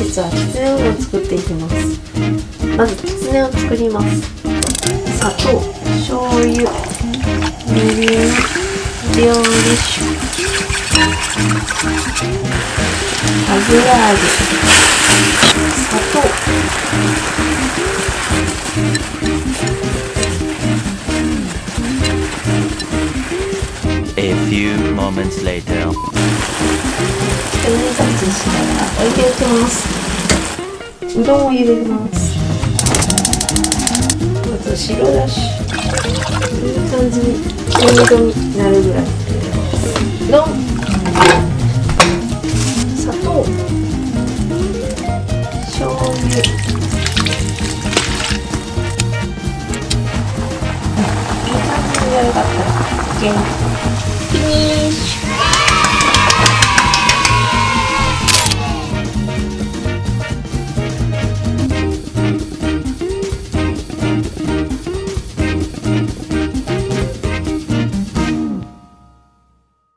日はきつねうどんを作っていきます。まずきつねを作ります。砂糖、醤油、みりん、料理酒、油揚げ、砂糖、A few moments later. ひと煮立ちしながら置いておきます。うどんを茹でます。まず白だし、いい感じに黄色になるぐらい入れます。うどん、砂糖、醤油、いい感じにやるかったら